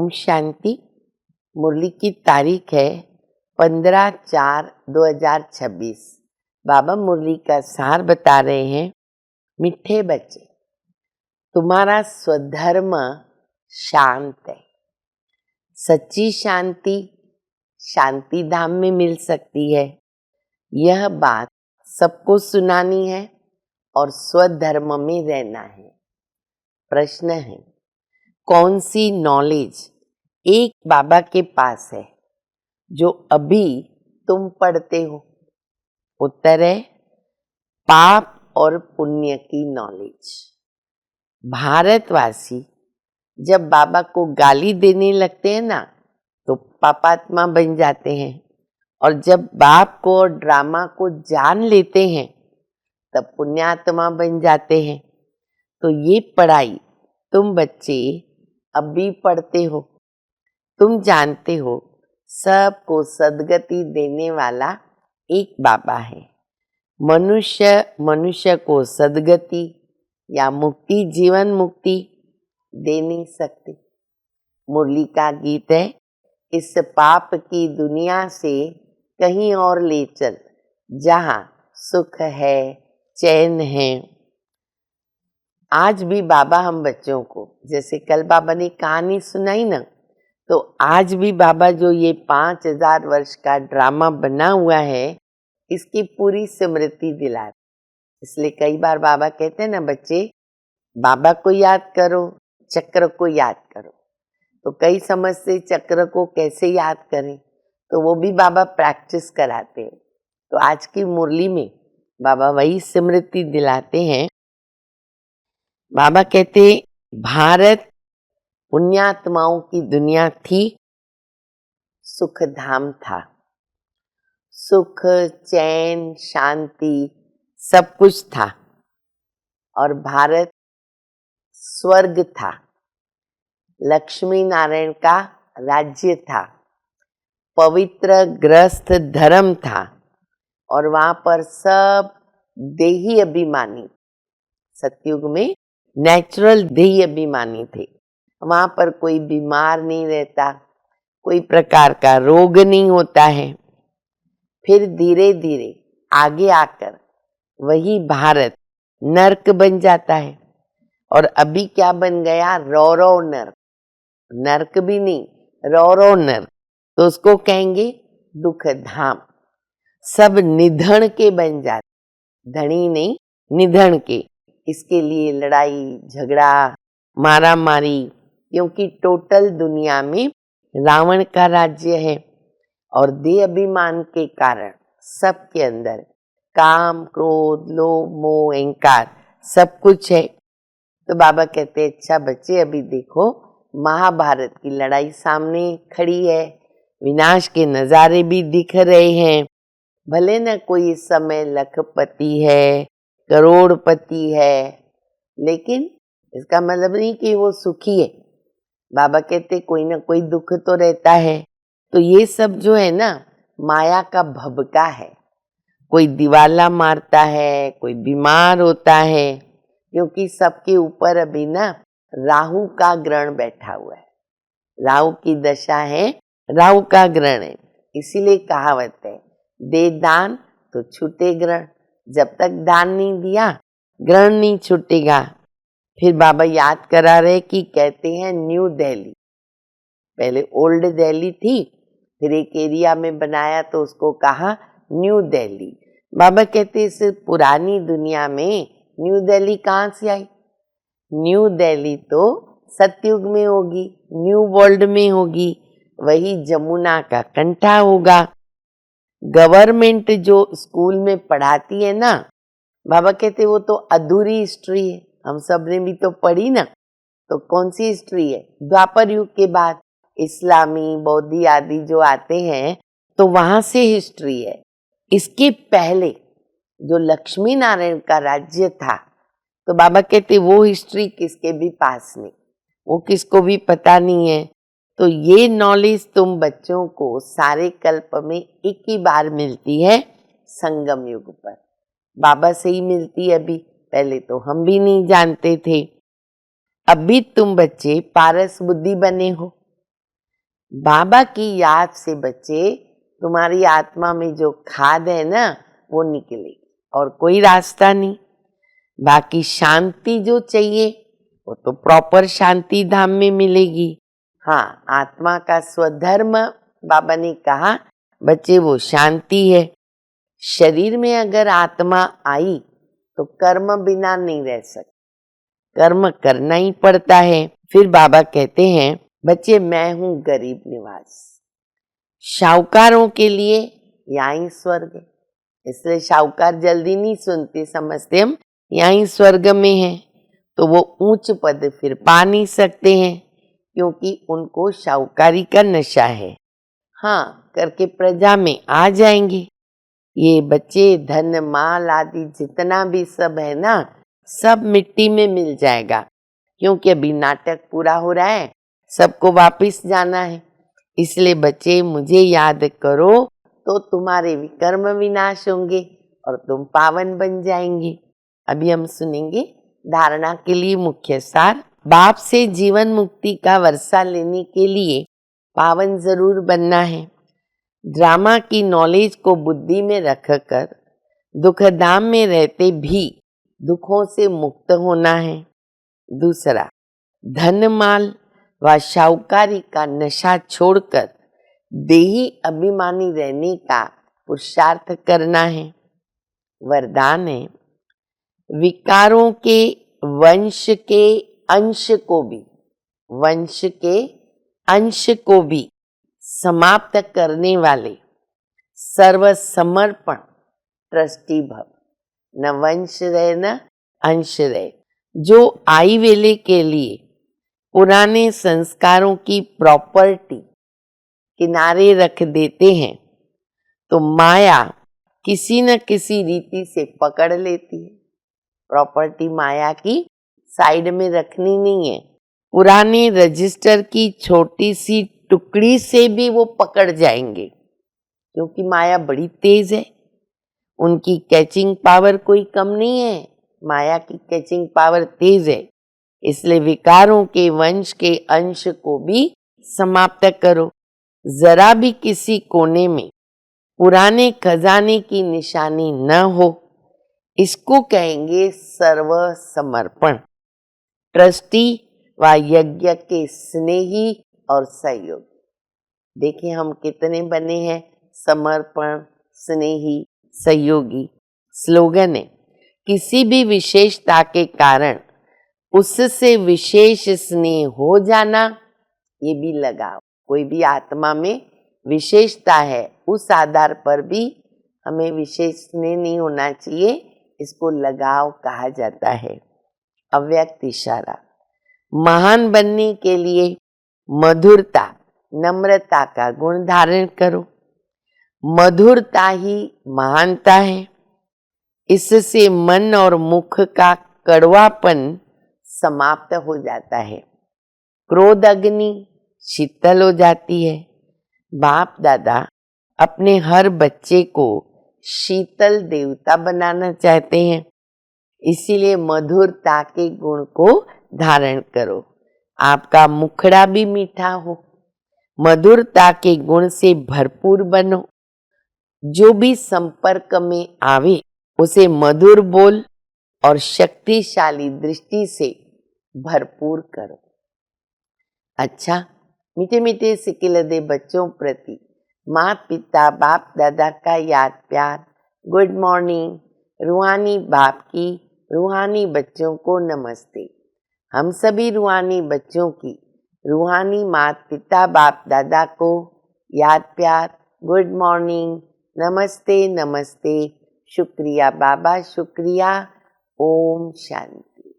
ओम शांति। मुरली की तारीख है 15/4/2026। बाबा मुरली का सार बता रहे हैं। मीठे बच्चे, तुम्हारा स्वधर्म शांत है। सच्ची शांति शांति धाम में मिल सकती है। यह बात सबको सुनानी है और स्वधर्म में रहना है। प्रश्न है, कौन सी नॉलेज एक बाबा के पास है जो अभी तुम पढ़ते हो? उत्तर है पाप और पुण्य की नॉलेज। भारतवासी जब बाबा को गाली देने लगते हैं ना तो पापात्मा बन जाते हैं, और जब बाप को और ड्रामा को जान लेते हैं तब पुण्यात्मा बन जाते हैं। तो ये पढ़ाई तुम बच्चे अभी पढ़ते हो। तुम जानते हो सबको सद्गति देने वाला एक बाबा है। मनुष्य को सद्गति या मुक्ति, जीवन मुक्ति दे नहीं सकते। मुरली का गीत है, इस पाप की दुनिया से कहीं और ले चल, जहाँ सुख है, चैन है। आज भी बाबा हम बच्चों को, जैसे कल बाबा ने कहानी सुनाई ना, तो आज भी बाबा जो ये 5000 वर्ष का ड्रामा बना हुआ है, इसकी पूरी स्मृति दिलाते। इसलिए कई बार बाबा कहते हैं ना, बच्चे बाबा को याद करो, चक्र को याद करो। तो कई समझते चक्र को कैसे याद करें, तो वो भी बाबा प्रैक्टिस कराते हैं। तो आज की मुरली में बाबा वही स्मृति दिलाते हैं। बाबा कहते भारत पुण्यात्माओं की दुनिया थी, सुख धाम था। सुख, चैन, शांति सब कुछ था, और भारत स्वर्ग था। लक्ष्मी नारायण का राज्य था। पवित्र ग्रस्त धर्म था, और वहां पर सब देही अभिमानी, सतयुग में नेचुरल देही अभिमानी थे। वहां पर कोई बीमार नहीं रहता, कोई प्रकार का रोग नहीं होता है। फिर धीरे धीरे आगे आकर वही भारत नर्क बन जाता है, और अभी क्या बन गया? रौरव नर्क। नर्क भी नहीं, रौरव नर्क। तो उसको कहेंगे दुख धाम। सब निधन के बन जाते, धनी नहीं, निधन के। इसके लिए लड़ाई झगड़ा, मारा मारी, क्योंकि टोटल दुनिया में रावण का राज्य है, और देह अभिमान के कारण सबके अंदर काम, क्रोध, लोभ, मोह, अहंकार सब कुछ है। तो बाबा कहते हैं, अच्छा बच्चे अभी देखो, महाभारत की लड़ाई सामने खड़ी है, विनाश के नजारे भी दिख रहे हैं। भले न कोई इस समय लखपति है, करोड़पति है, लेकिन इसका मतलब नहीं कि वो सुखी है। बाबा कहते कोई ना कोई दुख तो रहता है। तो ये सब जो है ना, माया का भभका है। कोई दिवाला मारता है, कोई बीमार होता है, क्योंकि सबके ऊपर अभी ना राहु का ग्रहण बैठा हुआ है। राहु की दशा है, राहु का ग्रहण है। इसीलिए कहावत है, दे दान तो छूटे ग्रहण। जब तक दान नहीं दिया, ग्रहण नहीं छूटेगा। फिर बाबा याद करा रहे कि कहते हैं न्यू दिल्ली, पहले ओल्ड दिल्ली थी, फिर एक एरिया में बनाया तो उसको कहा न्यू दिल्ली। बाबा कहते इस पुरानी दुनिया में न्यू दिल्ली कहाँ से आई? न्यू दिल्ली तो सतयुग में होगी, न्यू वर्ल्ड में होगी, वही जमुना का कंठा होगा। गवर्नमेंट जो स्कूल में पढ़ाती है ना, बाबा कहते वो तो अधूरी हिस्ट्री है। हम सब ने भी तो पढ़ी ना। तो कौन सी हिस्ट्री है? द्वापर युग के बाद इस्लामी, बौद्धी आदि जो आते हैं, तो वहां से हिस्ट्री है। इसके पहले जो लक्ष्मी नारायण का राज्य था, तो बाबा कहते वो हिस्ट्री किसके भी पास नहीं, वो किसको भी पता नहीं है। तो ये नॉलेज तुम बच्चों को सारे कल्प में एक ही बार मिलती है, संगम युग पर। बाबा से ही मिलती है अभी, पहले तो हम भी नहीं जानते थे। अभी तुम बच्चे पारस बुद्धि बने हो, बाबा की याद से बच्चे तुम्हारी आत्मा में जो खाद है ना वो निकलेगी और कोई रास्ता नहीं। बाकी शांति जो चाहिए वो तो प्रॉपर शांति धाम में मिलेगी। हाँ, आत्मा का स्वधर्म बाबा ने कहा बच्चे वो शांति है। शरीर में अगर आत्मा आई तो कर्म बिना नहीं रह सकती, कर्म करना ही पड़ता है। फिर बाबा कहते हैं बच्चे मैं हूं गरीब निवास, शाहूकारों के लिए यहाँ ही स्वर्ग है, इसलिए शाहूकार जल्दी नहीं सुनते, समझते हम यहाँ ही स्वर्ग में है, तो वो ऊंच पद फिर पा नहीं सकते हैं क्योंकि उनको शाहूकारी का नशा है। हाँ, करके प्रजा में आ जाएंगे। ये बच्चे धन माल आदि जितना भी सब है ना, सब मिट्टी में मिल जाएगा क्योंकि अभी नाटक पूरा हो रहा है, सबको वापिस जाना है। इसलिए बच्चे मुझे याद करो तो तुम्हारे विकर्म विनाश होंगे और तुम पावन बन जाएंगे। अभी हम सुनेंगे धारणा के लिए मुख्य सार। बाप से जीवन मुक्ति का वर्षा लेने के लिए पावन जरूर बनना है। ड्रामा की नॉलेज को बुद्धि में रखकर दुखधाम में रहते भी दुखों से मुक्त होना है। दूसरा, धन माल व शाहूकारी का नशा छोड़कर देही अभिमानी रहने का पुरुषार्थ करना है। वरदान है विकारों के वंश के अंश को भी, वंश के अंश को भी समाप्त करने वाले सर्वसमर्पण ट्रस्टी भव। न वंश रहे न अंश रहे। जो आई वेले के लिए पुराने संस्कारों की प्रॉपर्टी किनारे रख देते हैं तो माया किसी न किसी रीति से पकड़ लेती है। प्रॉपर्टी माया की साइड में रखनी नहीं है। पुराने रजिस्टर की छोटी सी टुकड़ी से भी वो पकड़ जाएंगे क्योंकि माया बड़ी तेज है, उनकी कैचिंग पावर कोई कम नहीं है, माया की कैचिंग पावर तेज है। इसलिए विकारों के वंश के अंश को भी समाप्त करो। जरा भी किसी कोने में पुराने खजाने की निशानी न हो, इसको कहेंगे सर्व समर्पण। ट्रस्टी व यज्ञ के स्नेही और सहयोगी। देखिए हम कितने बने हैं, समर्पण, स्नेही, सहयोगी। स्लोगन है किसी भी विशेषता के कारण उससे विशेष स्नेह हो जाना, ये भी लगाओ। कोई भी आत्मा में विशेषता है उस आधार पर भी हमें विशेष स्नेह नहीं होना चाहिए, इसको लगाव कहा जाता है। अव्यक्त इशारा। महान बनने के लिए मधुरता, नम्रता का गुण धारण करो। मधुरता ही महानता है। इससे मन और मुख का कड़वापन समाप्त हो जाता है। क्रोध अग्नि शीतल हो जाती है। बाप दादा अपने हर बच्चे को शीतल देवता बनाना चाहते हैं, इसीलिए मधुरता के गुण को धारण करो। आपका मुखड़ा भी मीठा हो, मधुरता के गुण से भरपूर बनो। जो भी संपर्क में आवे उसे मधुर बोल और शक्तिशाली दृष्टि से भरपूर करो। अच्छा, मीठे मीठे सिकिलदे बच्चों प्रति माता पिता बाप दादा का याद प्यार। Good morning. रूहानी बाप की रूहानी बच्चों को नमस्ते। हम सभी रूहानी बच्चों की रूहानी माता पिता बाप दादा को याद प्यार। गुड मॉर्निंग, नमस्ते नमस्ते, शुक्रिया बाबा शुक्रिया। ओम शांति।